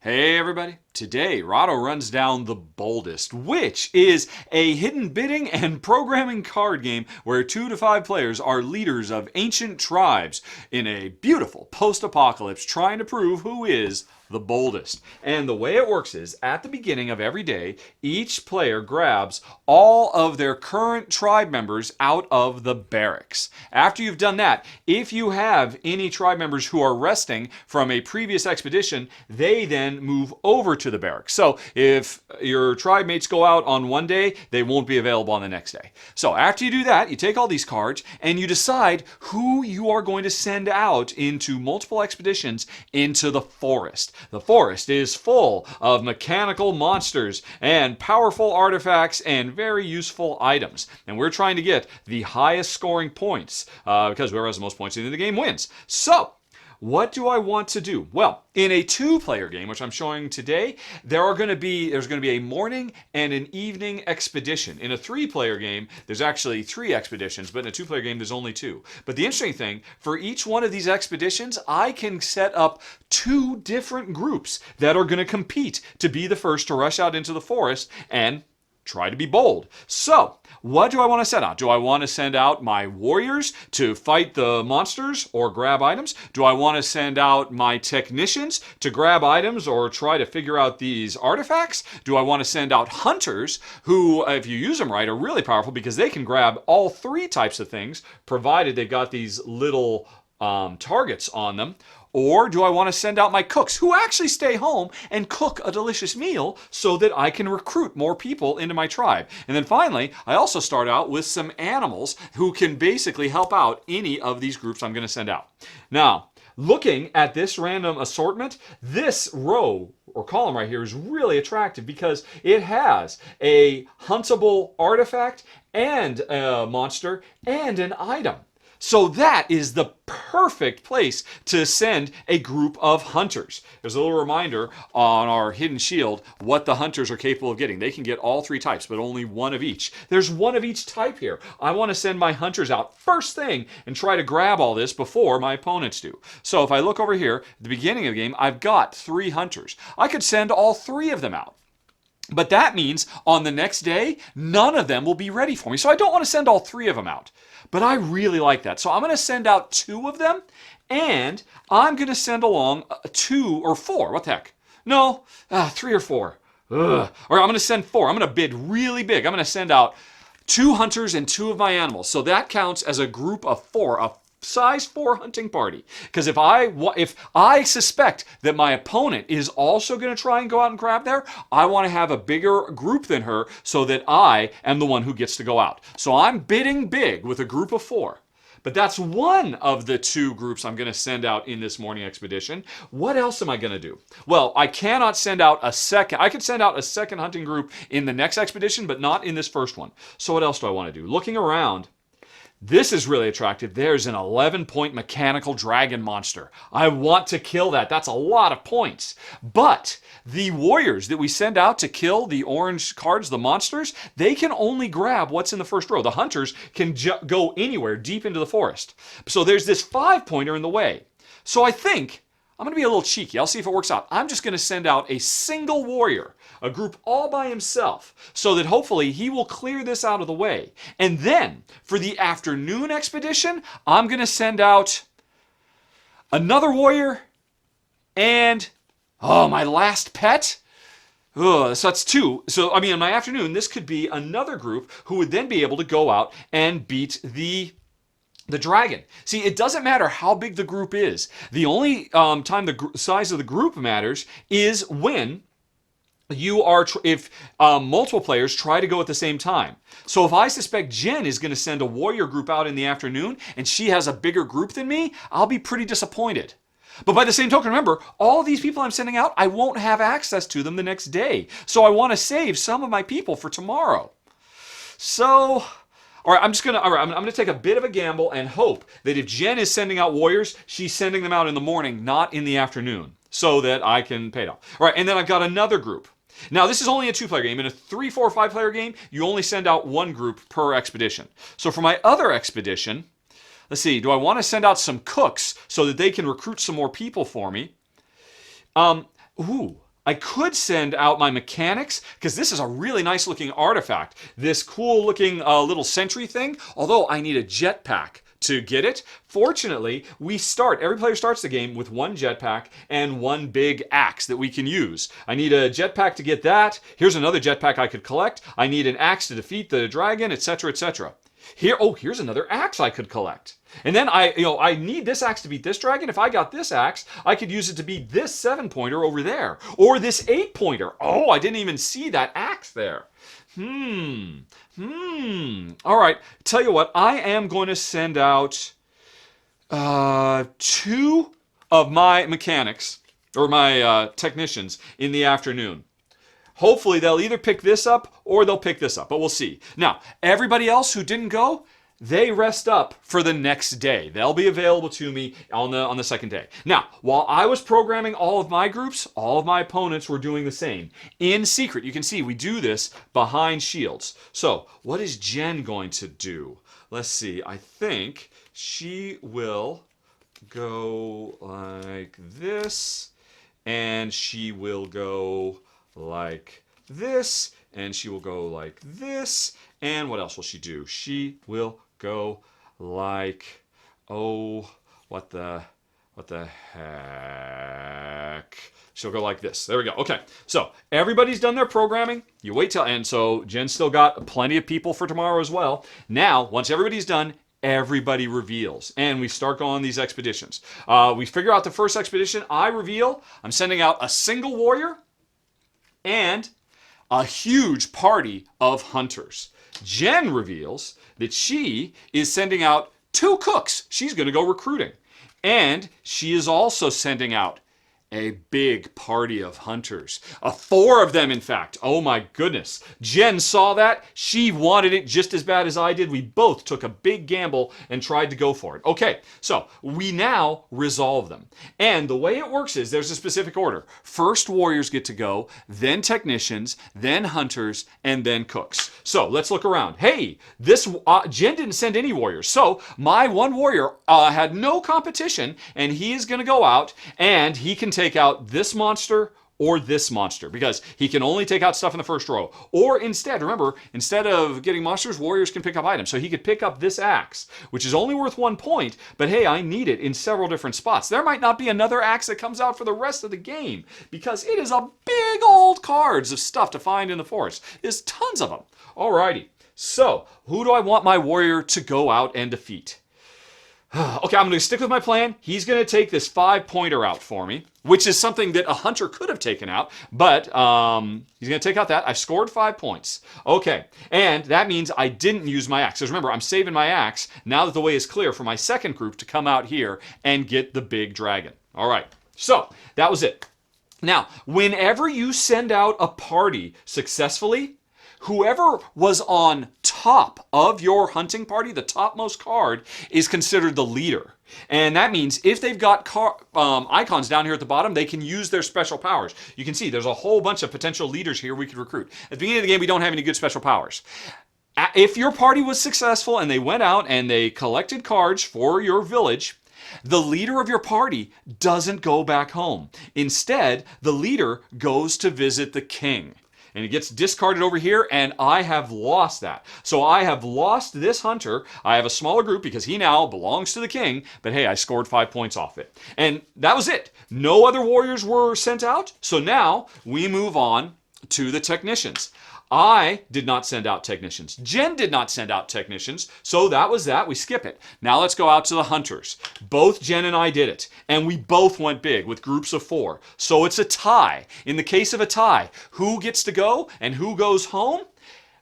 Hey everybody, today Rahdo runs down the Boldest, which is a hidden bidding and programming card game where 2 to 5 players are leaders of ancient tribes in a beautiful post-apocalypse trying to prove who is the boldest. And the way it works is, at the beginning of every day, each player grabs all of their current tribe members out of the barracks. After you've done that, if you have any tribe members who are resting from a previous expedition, they then move over to the barracks. So if your tribe mates go out on one day, they won't be available on the next day. So after you do that, you take all these cards and you decide who you are going to send out into multiple expeditions into the forest. The forest is full of mechanical monsters and powerful artifacts and very useful items. And we're trying to get the highest scoring points because whoever has the most points in the game wins. So, what do I want to do? Well, in a 2-player game, which I'm showing today, there's going to be a morning and an evening expedition. In a 3-player game, there's actually 3 expeditions, but in a 2-player game, there's only 2. But the interesting thing, for each one of these expeditions, I can set up 2 different groups that are going to compete to be the first to rush out into the forest and try to be bold. So, what do I want to send out? Do I want to send out my warriors to fight the monsters or grab items? Do I want to send out my technicians to grab items or try to figure out these artifacts? Do I want to send out hunters who, if you use them right, are really powerful because they can grab all 3 types of things, provided they've got these little targets on them? Or do I want to send out my cooks who actually stay home and cook a delicious meal so that I can recruit more people into my tribe? And then finally, I also start out with some animals who can basically help out any of these groups I'm going to send out. Now, looking at this random assortment, this row or column right here is really attractive because it has a huntable artifact and a monster and an item. So that is the perfect place to send a group of hunters. There's a little reminder on our hidden shield what the hunters are capable of getting. They can get all 3 types, but only 1 of each. There's 1 of each type here. I want to send my hunters out first thing and try to grab all this before my opponents do. So if I look over here, at the beginning of the game, I've got 3 hunters. I could send all 3 of them out. But that means on the next day, none of them will be ready for me. So I don't want to send all 3 of them out. But I really like that. So I'm going to send out 2 of them, and I'm going to send along 2 or 4. What the heck? No, 3 or 4. Ugh. Or I'm going to send 4. I'm going to bid really big. I'm going to send out 2 hunters and 2 of my animals. So that counts as a group of 4, a size 4 hunting party. Because if I suspect that my opponent is also going to try and go out and grab there, I want to have a bigger group than her so that I am the one who gets to go out. So I'm bidding big with a group of 4. But that's one of the 2 groups I'm going to send out in this morning expedition. What else am I going to do? Well, I cannot send out a second. I could send out a second hunting group in the next expedition, but not in this first one. So what else do I want to do? Looking around, this is really attractive. There's an 11-point mechanical dragon monster. I want to kill that. That's a lot of points. But the warriors that we send out to kill the orange cards, the monsters, they can only grab what's in the first row. The hunters can go anywhere deep into the forest. So there's this 5-pointer in the way. So I think I'm going to be a little cheeky. I'll see if it works out. I'm just going to send out a single warrior, a group all by himself, so that hopefully he will clear this out of the way. And then, for the afternoon expedition, I'm going to send out another warrior and, my last pet. So that's 2. So, in my afternoon, this could be another group who would then be able to go out and beat the dragon. See, it doesn't matter how big the group is. The only time the size of the group matters is when if multiple players try to go at the same time. So if I suspect Jen is going to send a warrior group out in the afternoon and she has a bigger group than me, I'll be pretty disappointed. But by the same token, remember, all of these people I'm sending out, I won't have access to them the next day. So I want to save some of my people for tomorrow. So, all right, I'm going to take a bit of a gamble and hope that if Jen is sending out warriors, she's sending them out in the morning, not in the afternoon, so that I can pay it off. All right, and then I've got another group. Now, this is only a 2-player game. In a 3, 4, 5-player game, you only send out 1 group per expedition. So for my other expedition, let's see, do I want to send out some cooks so that they can recruit some more people for me? I could send out my mechanics, because this is a really nice looking artifact. This cool looking little sentry thing, although I need a jetpack to get it. Fortunately, every player starts the game with one jetpack and one big axe that we can use. I need a jetpack to get that. Here's another jetpack I could collect. I need an axe to defeat the dragon, etc., etc. Here's another axe I could collect. And then I need this axe to beat this dragon. If I got this axe, I could use it to beat this 7-pointer over there. Or this 8-pointer. Oh, I didn't even see that axe there. All right, tell you what, I am going to send out 2 of my mechanics, or my technicians, in the afternoon. Hopefully they'll either pick this up or they'll pick this up, but we'll see. Now, everybody else who didn't go, they rest up for the next day. They'll be available to me on the second day. Now, while I was programming all of my groups, all of my opponents were doing the same. In secret, you can see we do this behind shields. So, what is Jen going to do? Let's see. I think she will go like this, and she will go like this, and she will go like this, and what else will she do? She will go like, oh, what the heck? She'll go like this. There we go. Okay, so everybody's done their programming. You wait till, and so Jen's still got plenty of people for tomorrow as well. Now, once everybody's done, everybody reveals, and we start going on these expeditions. We figure out the first expedition. I reveal I'm sending out a single warrior and a huge party of hunters. Jen reveals that she is sending out 2 cooks. She's going to go recruiting. And she is also sending out a big party of hunters. 4 of them, in fact. Oh my goodness. Jen saw that. She wanted it just as bad as I did. We both took a big gamble and tried to go for it. Okay, so we now resolve them. And the way it works is there's a specific order. First warriors get to go, then technicians, then hunters, and then cooks. So let's look around. Hey, Jen didn't send any warriors. So my one warrior had no competition, and he is going to go out, and he can take out this monster or this monster, because he can only take out stuff in the first row. Or instead, remember, instead of getting monsters, warriors can pick up items. So he could pick up this axe, which is only worth 1 point, but hey, I need it in several different spots. There might not be another axe that comes out for the rest of the game, because it is a big old cards of stuff to find in the forest. There's tons of them. Alrighty, so who do I want my warrior to go out and defeat? Okay, I'm going to stick with my plan. He's going to take this 5-pointer out for me, which is something that a hunter could have taken out, but he's going to take out that. I scored 5 points. Okay, and that means I didn't use my axe. Because remember, I'm saving my axe now that the way is clear for my second group to come out here and get the big dragon. All right, so that was it. Now, whenever you send out a party successfully, whoever was on top of your hunting party, the topmost card, is considered the leader. And that means if they've got icons down here at the bottom, they can use their special powers. You can see there's a whole bunch of potential leaders here we could recruit. At the beginning of the game, we don't have any good special powers. If your party was successful and they went out and they collected cards for your village, the leader of your party doesn't go back home. Instead, the leader goes to visit the king. And it gets discarded over here, and I have lost that. So I have lost this hunter. I have a smaller group because he now belongs to the king, but hey, I scored 5 points off it. And that was it. No other warriors were sent out, so now we move on to the technicians. I did not send out technicians. Jen did not send out technicians, so that was that. We skip it. Now let's go out to the hunters. Both Jen and I did it, and we both went big with groups of 4. So it's a tie. In the case of a tie, who gets to go and who goes home?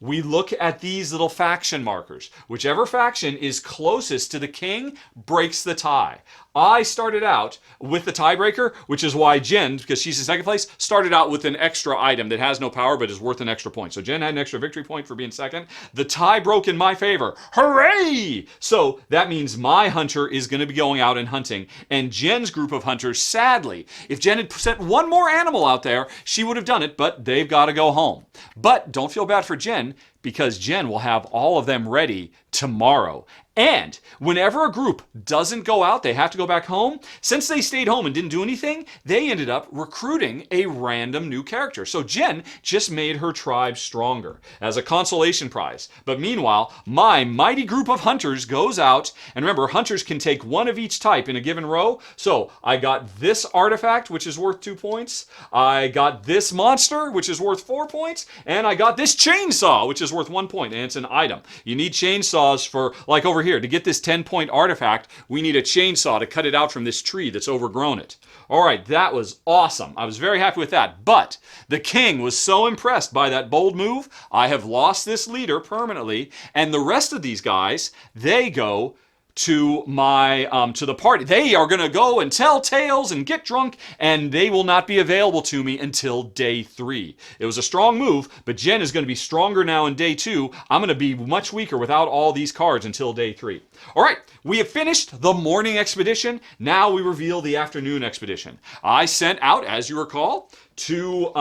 We look at these little faction markers. Whichever faction is closest to the king breaks the tie. I started out with the tiebreaker, which is why Jen, because she's in second place, started out with an extra item that has no power but is worth an extra point. So Jen had an extra victory point for being second. The tie broke in my favor. Hooray! So that means my hunter is going to be going out and hunting. And Jen's group of hunters, sadly, if Jen had sent one more animal out there, she would have done it, but they've got to go home. But don't feel bad for Jen. because Jen will have all of them ready tomorrow. And whenever a group doesn't go out, they have to go back home. Since they stayed home and didn't do anything, they ended up recruiting a random new character. So Jen just made her tribe stronger as a consolation prize. But meanwhile, my mighty group of hunters goes out. And remember, hunters can take one of each type in a given row. So I got this artifact, which is worth 2 points. I got this monster, which is worth 4 points. And I got this chainsaw, which is worth 1 point. And it's an item. You need chainsaws for, like over here, to get this 10-point artifact, we need a chainsaw to cut it out from this tree that's overgrown it. All right, that was awesome. I was very happy with that. But the king was so impressed by that bold move, I have lost this leader permanently. And the rest of these guys, they go to my to the party. They are going to go and tell tales and get drunk, and they will not be available to me until day 3. It was a strong move, but Jen is going to be stronger now in day 2. I'm going to be much weaker without all these cards until day 3. All right, we have finished the morning expedition. Now we reveal the afternoon expedition. I sent out, as you recall, 2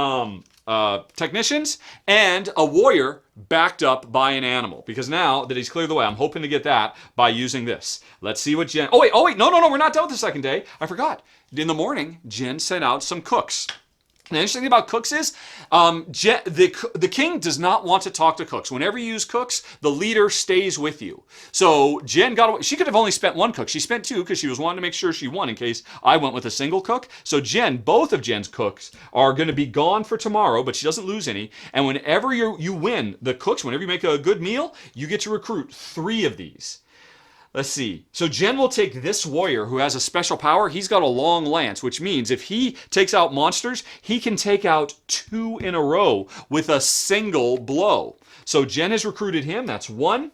technicians and a warrior backed up by an animal, because now that he's cleared the way, I'm hoping to get that by using this. Let's see what Jen... Oh wait, no, we're not done with the second day. I forgot. In the morning, Jen sent out some cooks. The interesting thing about cooks is the king does not want to talk to cooks. Whenever you use cooks, the leader stays with you. So Jen got away. She could have only spent 1 cook. She spent 2 because she was wanting to make sure she won in case I went with a single cook. So both of Jen's cooks are going to be gone for tomorrow, but she doesn't lose any. And whenever you win the cooks, whenever you make a good meal, you get to recruit 3 of these. Let's see. So Jen will take this warrior who has a special power. He's got a long lance, which means if he takes out monsters, he can take out 2 in a row with a single blow. So Jen has recruited him. That's 1.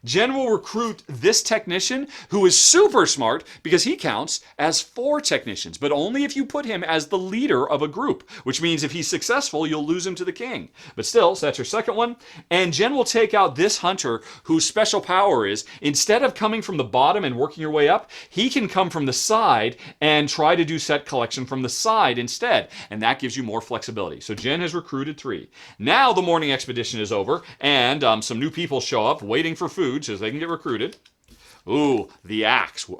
Jen will recruit this technician who is super smart because he counts as 4 technicians, but only if you put him as the leader of a group, which means if he's successful, you'll lose him to the king. But still, so that's your second one. And Jen will take out this hunter whose special power is, instead of coming from the bottom and working your way up, he can come from the side and try to do set collection from the side instead. And that gives you more flexibility. So Jen has recruited 3. Now the morning expedition is over, and some new people show up waiting for food so they can get recruited. Ooh, the ox, the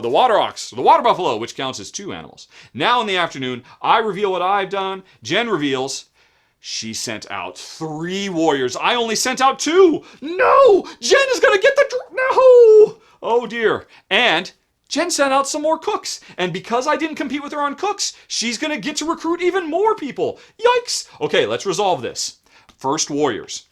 water ox, the water buffalo, which counts as 2 animals. Now in the afternoon, I reveal what I've done. Jen reveals she sent out 3 warriors. I only sent out 2. No! Jen is going to get the... No! Oh, dear. And Jen sent out some more cooks. And because I didn't compete with her on cooks, she's going to get to recruit even more people. Yikes! Okay, let's resolve this. First, warriors.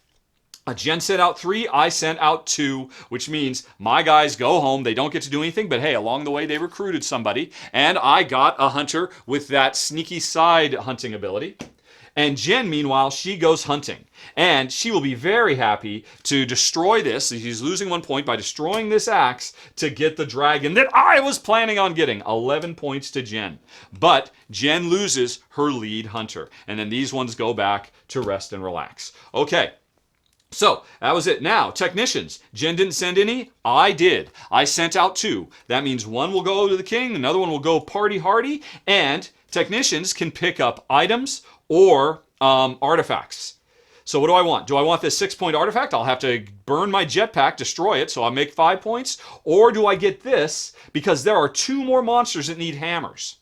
Jen sent out 3, I sent out 2, which means my guys go home. They don't get to do anything, but hey, along the way they recruited somebody, and I got a hunter with that sneaky side hunting ability. And Jen, meanwhile, she goes hunting. And she will be very happy to destroy this. She's losing 1 point by destroying this axe to get the dragon that I was planning on getting. 11 points to Jen. But Jen loses her lead hunter. And then these ones go back to rest and relax. Okay. So, that was it. Now, technicians. Jen didn't send any. I did. I sent out 2. That means 1 will go to the king, another one will go party hardy, and technicians can pick up items or artifacts. So what do I want? Do I want this 6-point artifact? I'll have to burn my jetpack, destroy it, so I'll make 5 points. Or do I get this? Because there are 2 more monsters that need hammers.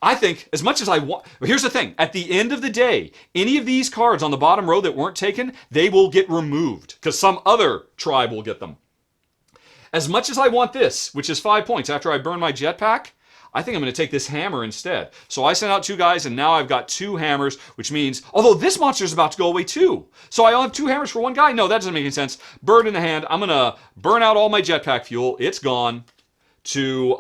I think, as much as I want... Here's the thing. At the end of the day, any of these cards on the bottom row that weren't taken, they will get removed, because some other tribe will get them. As much as I want this, which is 5 points after I burn my jetpack, I think I'm going to take this hammer instead. So I sent out 2 guys, and now I've got 2 hammers, which means... Although this monster is about to go away too. So I only have 2 hammers for 1 guy? No, that doesn't make any sense. Bird in the hand. I'm going to burn out all my jetpack fuel. It's gone. To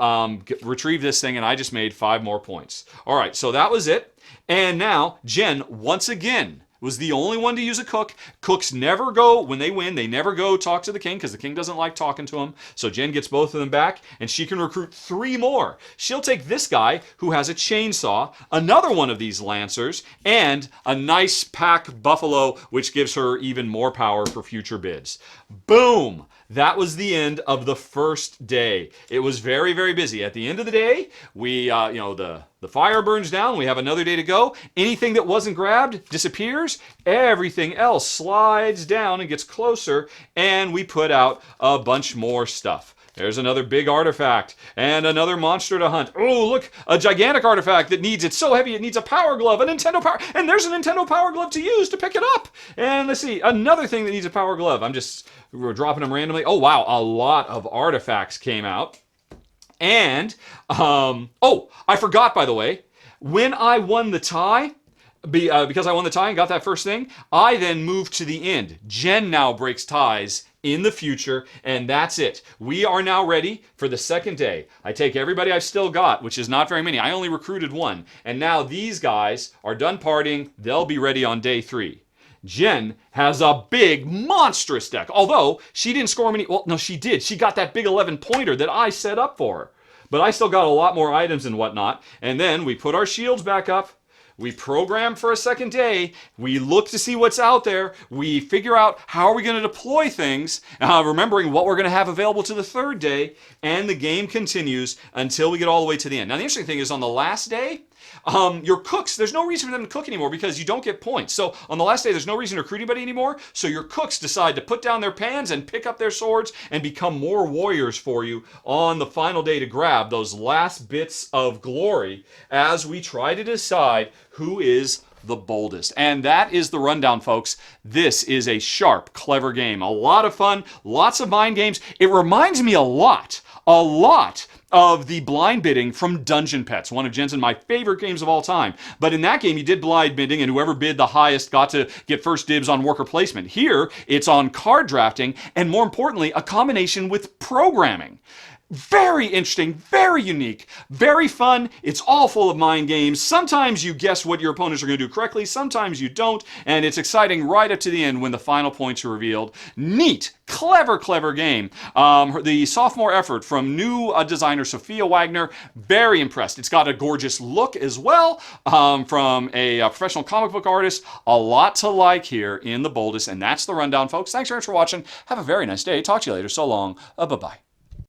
retrieve this thing, and I just made 5 more points. All right, so that was it. And now, Jen, once again, was the only one to use a cook. Cooks never go, when they win, they never go talk to the king, because the king doesn't like talking to him. So Jen gets both of them back, and she can recruit 3 more. She'll take this guy, who has a chainsaw, another one of these lancers, and a nice pack buffalo, which gives her even more power for future bids. Boom! that was the end of the first day. It was very, very busy. At the end of the day, we, the fire burns down. We have another day to go. Anything that wasn't grabbed disappears. Everything else slides down and gets closer, and we put out a bunch more stuff. There's another big artifact and another monster to hunt. Oh, look, a gigantic artifact that it's so heavy it needs a power glove, a Nintendo power, and there's a Nintendo power glove to use to pick it up. And let's see, another thing that needs a power glove. We're dropping them randomly. Oh, wow, a lot of artifacts came out. And, I forgot, by the way, when I won the tie, because I won the tie and got that first thing, I then moved to the end. Jen now breaks ties in the future, and that's it. We are now ready for the second day. I take everybody I've still got, which is not very many. I only recruited one. And now these guys are done partying. They'll be ready on day 3. Jen has a big, monstrous deck. Although, she didn't score many. Well, no, she did. She got that big 11-pointer that I set up for her. But I still got a lot more items and whatnot. And then we put our shields back up. We program for a second day. We look to see what's out there. We figure out how are we going to deploy things, remembering what we're going to have available to the third day, and the game continues until we get all the way to the end. Now, the interesting thing is on the last day, your cooks, there's no reason for them to cook anymore because you don't get points. So on the last day, there's no reason to recruit anybody anymore. So your cooks decide to put down their pans and pick up their swords and become more warriors for you on the final day to grab those last bits of glory as we try to decide who is the boldest. And that is the rundown, folks. This is a sharp, clever game. A lot of fun, lots of mind games. It reminds me a lot of the blind bidding from Dungeon Pets, one of Jen's and my favorite games of all time. But in that game, you did blind bidding, and whoever bid the highest got to get first dibs on worker placement. Here, it's on card drafting, and more importantly, a combination with programming. Very interesting, very unique, very fun. It's all full of mind games. Sometimes you guess what your opponents are going to do correctly, sometimes you don't, and it's exciting right up to the end when the final points are revealed. Neat, clever, clever game. The sophomore effort from new designer Sophia Wagner, very impressed. It's got a gorgeous look as well from a professional comic book artist. A lot to like here in the Boldest, and that's the rundown, folks. Thanks very much for watching. Have a very nice day. Talk to you later. So long. Bye-bye.